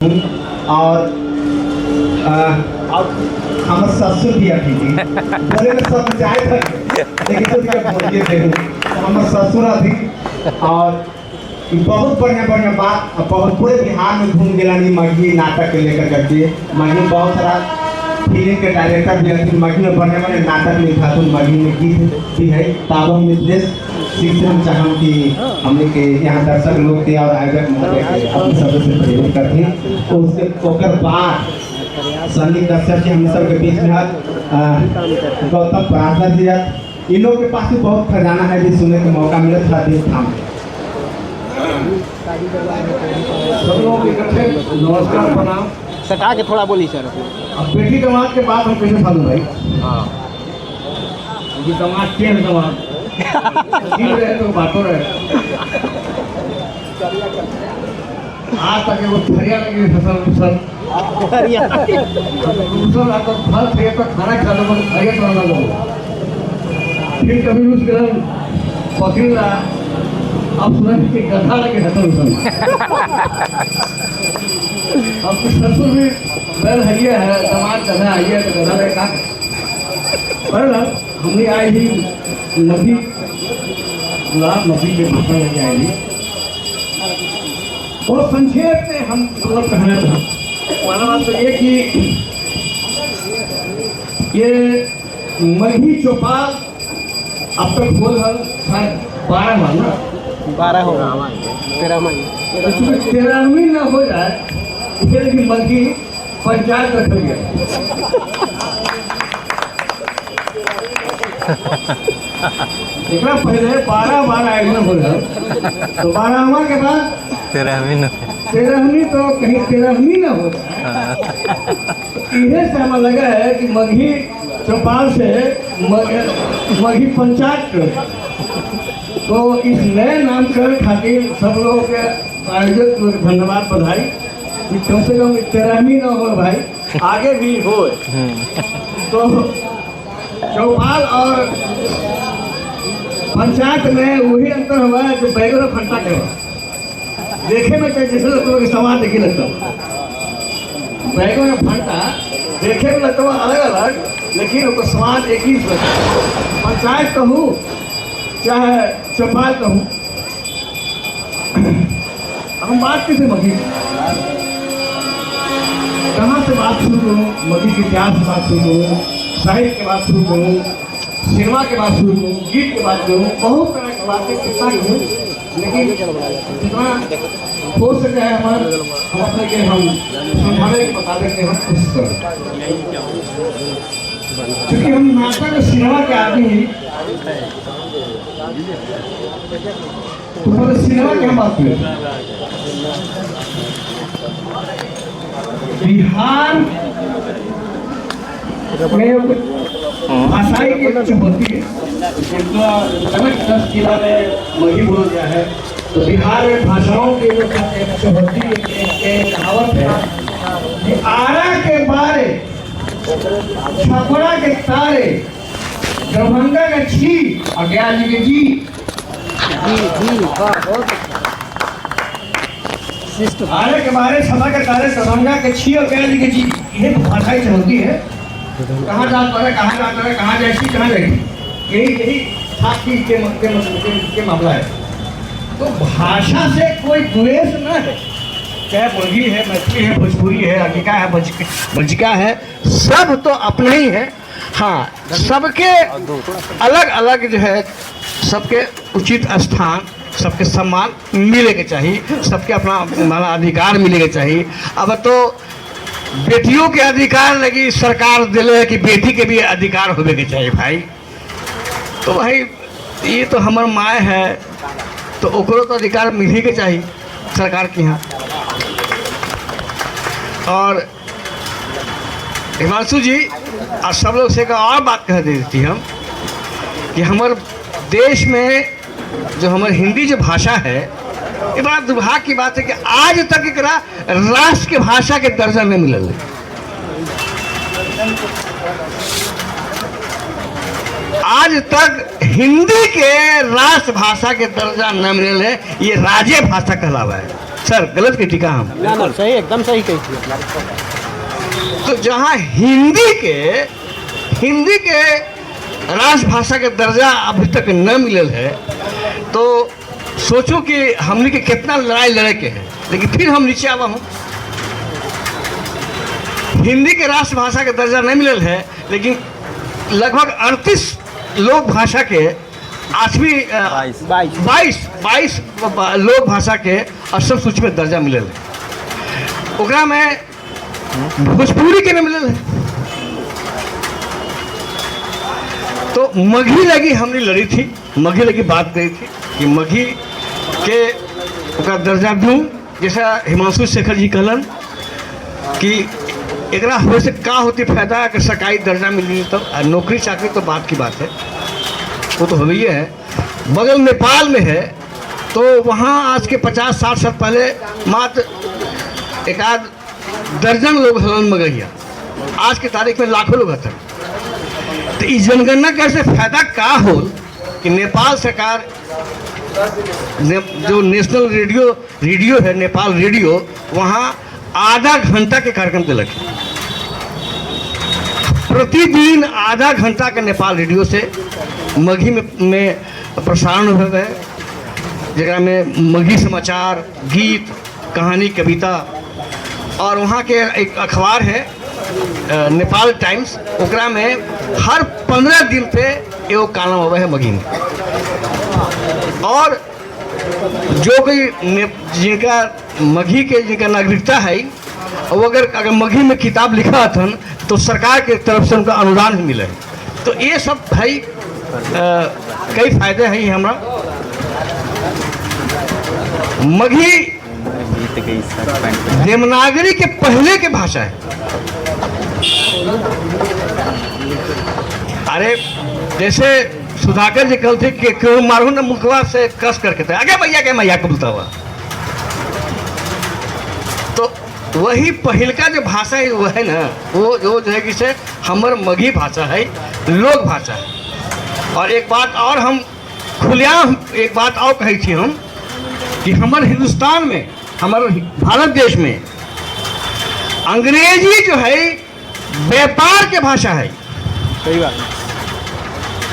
और हम ससुर भी अभी थी बोले में सब जाए थे लेकिन तो क्या बोलिए थे हम ससुर अभी और बहुत बढ़िया बढ़िया बात बहुत पूरे बिहार में घूम गया मगही नाटक के लेकर करके मगही बहुत सारा फिल्म के डायरेक्टर भी हैं मगही में बढ़िया बढ़िया नाटक लिखा तो मगही में गीत भी है ताब हम निर्देश सीखते हम चाहूँ कि हमने के यहाँ दर्शक लोग थे और आयोजक महोदय के अपने सदस्य से प्रेरित करते तो उसके ओकर बाद सनी कश्यप जी हम सब के बीच में गौतम प्रार्थना जी इन लोगों के पास भी बहुत खजाना है भी सुनने का मौका मिला था दिन था सब लोग इकट्ठे नमस्कार प्रणाम सटा के थोड़ा बोली सर। अब बेटी दमाद के बाद हम कैसे साधु भाई हाँ ये दमाद के हैं दमाद जीव रहे तो बातों रहे आज तक वो फरिया लगी फसल फसल तो फल थे तो खाना खा लो फरिया तो ना लो फिर कभी उस ग्रहण पकड़ रहा अब सुना कि गधा लगे हतल अब कुछ ससुर भी बैल हरिया है दमाद गधा हरिया तो गधा लगे का पर हमने आए ही नदी गुलाब नदी के भाषा लेके आए थी बहुत संक्षेप में हम मतलब कहना था पहला बात तो ये कि ये मगही चौपाल अब तक बोल शायद 12 महीना 12 होगा 13 महीने 13वीं न हो जाए इसलिए लेकिन मगही पंचायत रख गया देखना पहले 12 एग्जाम हो गया तो 12वां के बाद 13वीं तो कहीं 13वीं ना हो इहे से हमें लगा है कि मगही चौपाल से मगही पंचायत तो इस नए नामकरण खातिर सब लोगों के आयोजक को धन्यवाद बधाई कि कम से कम 13वीं ना हो भाई आगे भी हो तो चौपाल और पंचायत में वही अंतर हुआ है जो बैगन और फंटा के देखे में तो जैसे लगता है समाज देखी लगता बैगन और फंटा देखे में लगता है अलग अलग लेकिन वो समाज एक ही पंचायत कहूँ चाहे चौपाल कहूँ हम बात कैसे मगी कहाँ से बात शुरू करूँ मगी के इतिहास से बात शुरू करूँ साहित्य के बात शुरू करूँ सिनेमा के बात शुरू करूँ गीत के बात करूँ बहुत तरह की बातें कितना करूँ लेकिन जितना हो सके हमारे हम अपने के हम संभाले के मुताबिक हम कोशिश करें क्योंकि हम नाटक और सिनेमा के आदमी हैं तो पहले सिनेमा की हम बात करें बिहार में भाषाई की जो होती है जितना 10 जिला में मगही बोला गया है तो बिहार में भाषाओं की जो होती है कहावत है कि आरा के बारे छपरा के तारे दरभंगा के छी और गया जी के जी आरे के बारे छपरा के तारे दरभंगा के छी और गया जी के जी ये भाषाई जो होती है कहाँ जात पड़े कहाँ जात पड़े कहाँ जाएगी कहाँ जाएगी यही साथी के मामला है तो भाषा से कोई द्वेष न है चाहे मुर्गी है मैथिली है भोजपुरी है अंगिका है बंजिका है सब तो अपने ही है हाँ सबके अलग अलग जो है सबके उचित स्थान सबके सम्मान मिले के चाहिए सबके अपना अधिकार मिले के चाहिए अब तो बेटियों के अधिकार लगी सरकार दिले है कि बेटी के भी अधिकार होने के चाहिए भाई तो भाई ये तो हमार माँ है तो ओकरो तो अधिकार मिले के चाहिए सरकार के यहाँ और हिमांशु जी आज सब लोग से का और बात कह देती हम कि हमारे देश में जो हमारे हिंदी जो भाषा है ये बड़ा दुर्भाग्य की बात है कि आज तक एक राष्ट्र के भाषा के दर्जा नहीं मिलल आज तक हिंदी के राष्ट्र भाषा के दर्जा न मिलल है ये राज्य भाषा कहलावा है सर गलत की टीका हम ना ना सही एकदम सही कही थी। तो जहाँ हिंदी के राजभाषा के दर्जा अभी तक न मिलल है, तो सोचो कि हमने के कितना लड़ाई लड़े के है। लेकिन फिर हम नीचे आवा हूँ, हिंदी के राष्ट्रभाषा के दर्जा नहीं मिलल है, लेकिन लगभग 38 लोक भाषा के 22 लोक भाषा के असम सूची में दर्जा मिलल है। ओकरा में भोजपुरी के न मिलल है। तो मगही लगी हमने लड़ी थी, मगही लगी बात करी थी कि मगही के ओकरा दर्जा दूँ। जैसा हिमांशु शेखर जी कहलन कि एकरा हो से का होती फायदा अगर सरकारी दर्जा मिली तो नौकरी चाकरी तो बात की बात है, वो तो हो गई है। बगल नेपाल में है, तो वहाँ आज के 50-60 साल पहले मात्र एकाध दर्जन लोग हलन मगहिया, आज के तारीख में लाखों लोग हतन। तो इस जनगणना कर से फायदा का हो कि नेपाल सरकार जो नेशनल रेडियो है, नेपाल रेडियो, वहाँ आधा घंटा के कार्यक्रम दिलक। प्रतिदिन आधा घंटा के नेपाल रेडियो से मगही में प्रसारण हो गए, जगह में मगही समाचार, गीत, कहानी, कविता। और वहाँ के एक अखबार है नेपाल टाइम्स, ओकरा में हर 15 दिन पे एगो कॉलम आवे है मगही में। और जो कोई जिनका मगही के जिनका नागरिकता है, वो अगर मगही में किताब लिखा हथन तो सरकार के तरफ से उनका अनुदान भी मिले। तो ये सब भाई कई फायदे हैं हमारा। मगही देवनागरी के पहले के भाषा है। अरे जैसे सुधाकर जी कहते कि क्यों मारू न मुखवा से कस करके थे आगे भैया के मैया बोलता हुआ। तो वही पहल का जो भाषा है वो है ना, वो जो है कि से हमर मगही भाषा है, लोक भाषा है। और एक बात और हम खुलेआम एक बात और कही थी हम कि हमारे हिंदुस्तान में, हमारे भारत देश में अंग्रेजी जो है व्यापार के भाषा है। सही बात है।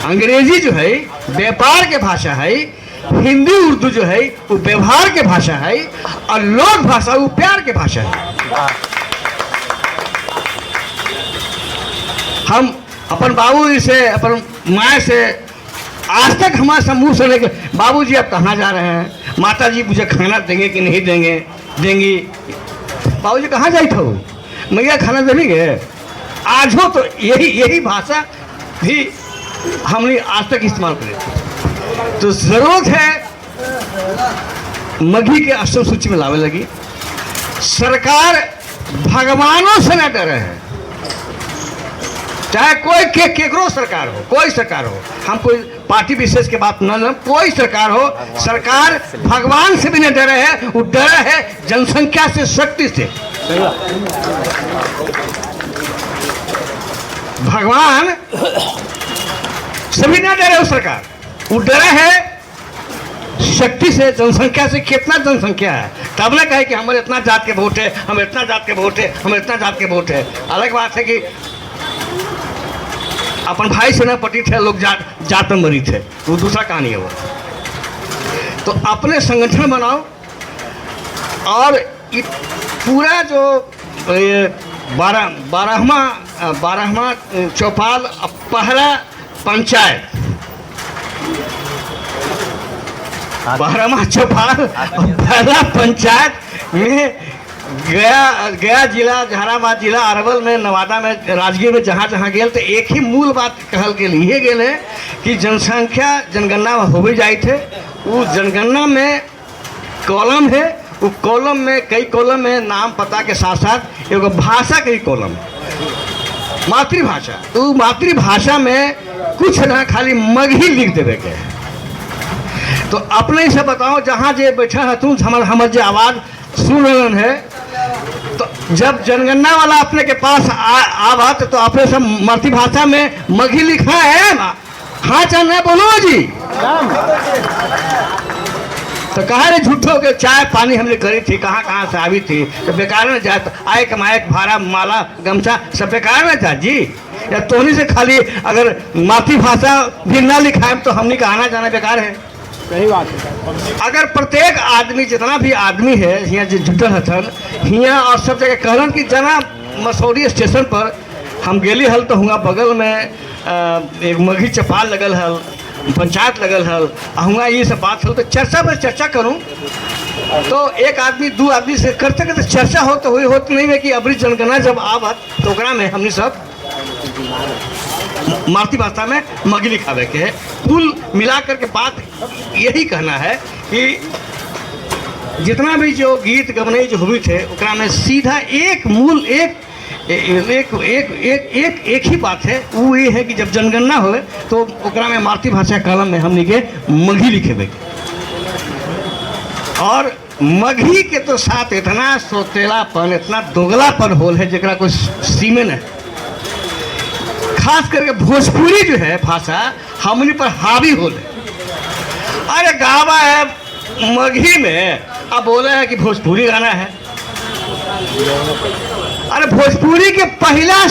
अंग्रेजी जो है व्यापार के भाषा है, हिंदी उर्दू जो है वो व्यवहार के भाषा है, और लोक भाषा वो प्यार के भाषा है। हम अपन बाबूजी से, अपन माँ से आज तक हमारे समूह से लेकर बाबूजी आप कहाँ जा रहे हैं, माता जी मुझे खाना देंगे कि नहीं देंगे, देंगी। बाबूजी कहाँ जाई था वो, मैया खाना देंगे। आज हो तो यही भाषा भी हमने आज तक इस्तेमाल करे। तो जरूरत है मगही के असम सूची में लावे लगी। सरकार भगवानों से न डरे है, चाहे कोई केकरो सरकार हो, कोई सरकार हो। हम कोई पार्टी विशेष के बात न, कोई सरकार हो, सरकार भगवान से भी न डरे है, वो डरे है जनसंख्या से, शक्ति से। भगवान सभी ना डरे हो सरकार, वो डरे है शक्ति से, जनसंख्या से। कितना जनसंख्या है तब ना कहे कि हमारे इतना जात के वोट है, हम इतना जात के वोट है, हम इतना जात के वोट है। अलग बात है कि अपन भाई से ना पटी थे लोग, जात में मरी थे, वो दूसरा कहानी है वो। तो अपने संगठन बनाओ, और ये पूरा जो 12वां चौपाल पहला पंचायत, 12वां चौपाल पहला पंचायत में गया जिला, जहानाबाद जिला, अरवल में, नवादा में, राजगीर में, जहाँ गेल तो एक ही मूल बात कहल के लिए गेल है कि जनसंख्या जनगणना हो भी जाए थे। वो जनगणना में कॉलम है, वो कॉलम में कई कॉलम में नाम पता के साथ साथ एगो भाषा के ही कॉलम, मातृभाषा। तो मातृभाषा में कुछ ना खाली मगही लिख देवे के। तो अपने से बताओ, जहाँ जे बैठा है तुम, हमार जो आवाज़ सुन रहे हैं, तो जब जनगणना वाला अपने के पास आवात तो अपने सब मातृभाषा में मगही लिखा है। हाँ चाहे बोलो जी, तो कहा रे झूठो के चाय पानी हमने करी थी, कहाँ से आई थी, तो बेकार में जाए, तो आए कमाए भाड़ा माला गमछा सब बेकार में था जी। या तोहनी से खाली अगर मातृभाषा भी ना लिखाए तो हमने का आना जाना बेकार है। सही बात है। अगर प्रत्येक आदमी जितना भी आदमी है यहाँ जो जुटल हथन हियाँ और सब जगह कहलन कि जना मसौरी स्टेशन पर हम गेली हल तो हुआ बगल में एक मघी चपाल लगल हल, पंचायत लगल हल, हुआ ये सब बात हो तो चर्चा पर चर्चा करूं तो एक आदमी दो आदमी से करते करते चर्चा हो तो हुई होत नहीं है कि अबरी जनगणना जब आवत तो ओकरा में हमने सब मातृभाषा में मगी लिखावे के है। कुल मिला करके बात यही कहना है कि जितना भी जो गीत गवनई जो हुई थे ओकरा में सीधा एक मूल एक ही बात है, वो ये है कि जब जनगणना हो तो ओकरा में मातृभाषा कलम में हमने के मघी लिखेबे और मघी के तो साथ इतना सोतेलापन इतना दोगलापन होल है जरा कोई सीमे न। खास करके भोजपुरी जो है भाषा हमने पर हावी होल है। अरे गावा है मघी में, अब बोले है कि भोजपुरी गाना है। अरे भोजपुरी के पहला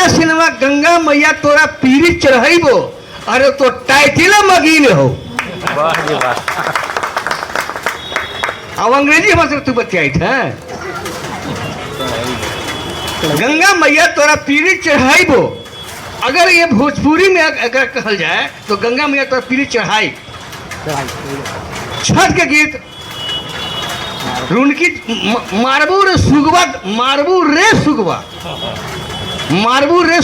सिनेमा गंगा मैया तोरा पीरी चढ़ाइबो, अरे तो टाइटिल मगी में हो। अब अंग्रेजी भाषा तू बतियाई है। गंगा मैया तोरा पीरी चढ़ाइबो, अगर ये भोजपुरी में अगर कहल जाए तो गंगा मैया तोरा पीरी चढ़ाई। छठ के गीत रुनकी मारबू रे सुगवा धनुष मारबू रे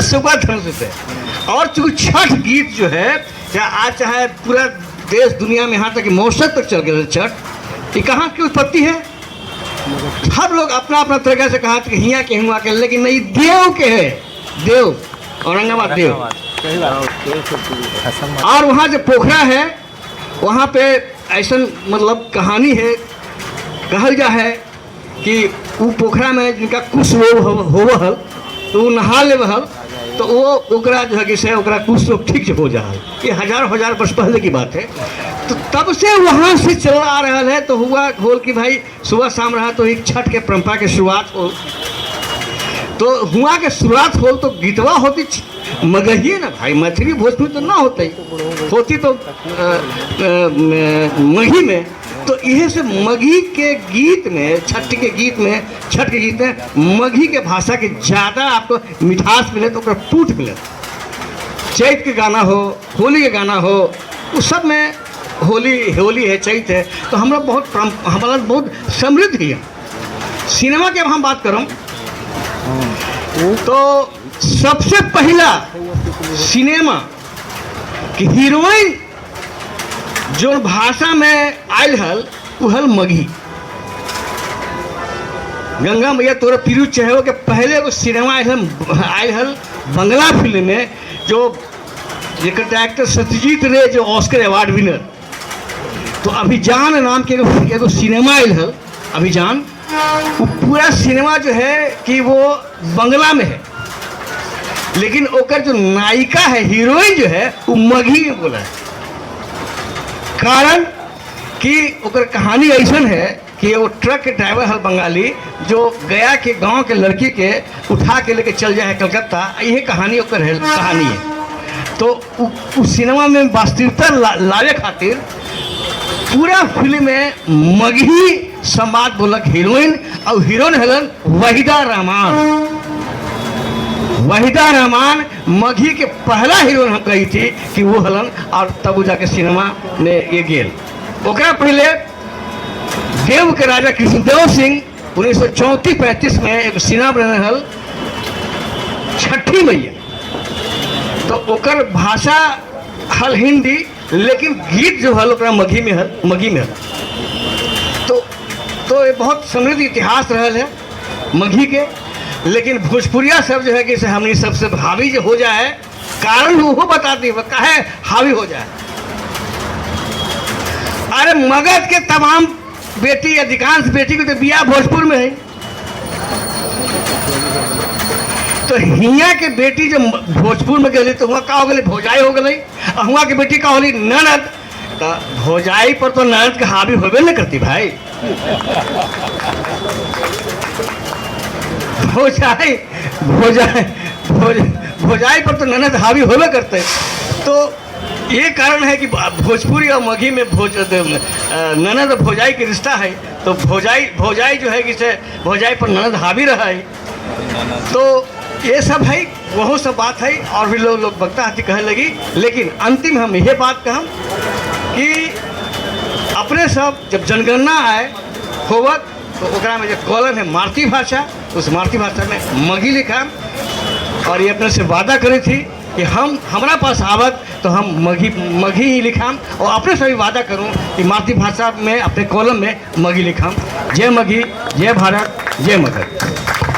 सुगवा धनुष से। और चूंकि छठ गीत जो है क्या आज चाहे पूरा देश दुनिया में यहाँ तक मौसम तक चल गया छठ, ये कहाँ की उत्पत्ति है? सब लोग अपना अपना तरीका से कहा कि हिया के हुआ के, लेकिन नहीं देव के है, देव औरंगाबाद देव। और वहाँ जो पोखरा है वहाँ पे ऐसा मतलब कहानी है, कहल जा है कि वो पोखरा में जिनका कुछ हो हल तो वो नहा ले हल तो वो ओकरा जो है कि से ओकरा कुछ रोग ठीक हो जा। ये हजार वर्ष पहले की बात है। तो तब से वहाँ से चल आ रहा है। तो हुआ होल कि भाई सुबह शाम रहा तो एक छठ के परंपरा के शुरुआत हो, तो हुआ के शुरुआत हो तो गीतवा होती मगही ना भाई, मैथिली भोजपुरी तो ना होती तो मघी में। तो यह से मघी के गीत में छठ के गीत में मघी के भाषा के ज़्यादा आपको मिठास मिले तो टूट मिले। चैत के गाना हो, होली के गाना हो, उस सब में होली है, चैत है, तो हमारा बहुत समृद्ध है। सिनेमा के अब हम बात करूँ तो सबसे पहला सिनेमा की हीरोइन जो भाषा में आयल हल वो हल मघी। गंगा मैया तोरा पीरू चढ़ो के पहले एगो सिनेमा आयल हल बंगला फिल्म में, जो एक्टर सत्यजीत रे जो ऑस्कर अवार्ड विनर। तो अभिजान नाम के एगो सिनेमा आयल हल अभिजान। वो पूरा सिनेमा जो है कि वो बंगला में है, लेकिन ओकर जो नायिका है हीरोइन जो है वो मघी में बोला है। कारण कि ओकर कहानी ऐसा है कि वो ट्रक के ड्राइवर हल बंगाली जो गया के गांव के लड़की के उठा के लेके चल जाए कलकत्ता, यही कहानी ओकर कहानी है। तो उस सिनेमा में वास्तविकता लावे खातिर पूरा फिल्म में मघी संवाद बोलक हीरोइन, और हीरोइन हलन वहीदा रहमान मघी के पहला हीरोइन हम कही थी कि वो हलन, और तब वो जाके सिनेमा में ये गेल। ओकरा पहले देव के राजा कृष्णदेव सिंह 1934-35 में एक सिनेमा बने हल छठी मैया। तो ओकर भाषा हल हिंदी, लेकिन गीत जो हल ओकरा मघी में हल। तो ये बहुत समृद्ध इतिहास रहल है मघी के। लेकिन भोजपुरिया सब जो है कि हमने सबसे हावी जो हो जाए, कारण वो बता दी वो काहे हावी हो जाए। अरे मगध के तमाम बेटी, अधिकांश बेटी को तो बियाह भोजपुर में है। तो हिया के बेटी जब भोजपुर में गई तो वहाँ का हो गई भौजाई हो गई, और वहाँ की बेटी का होली ननद। तो भौजाई पर तो ननद के हावी होबे न करती भाई। भौजाई भौजाई भौजाई पर तो ननद हावी होबे करते। तो ये कारण है कि भोजपुरी और मगही में ननद और भौजाई के रिश्ता है। तो भौजाई जो है कि से भौजाई पर ननद हावी रहा है। तो ये सब है, वह सब बात है, और भी लोग बकता हाथी कहे लगी। लेकिन अंतिम हम यह बात कहम कि अपने सब जब जनगणना आए होवत तो ओकरा में जो कॉलम है मातृभाषा, उस मातृभाषा में मगही लिखा। और ये अपने से वादा करी थी कि हमारा पास आवत तो हम मगही ही लिखाम, और अपने से भी वादा करूं कि मातृभाषा में अपने कॉलम में मगही लिखाम। जय मगही, जय भारत, जय मगध।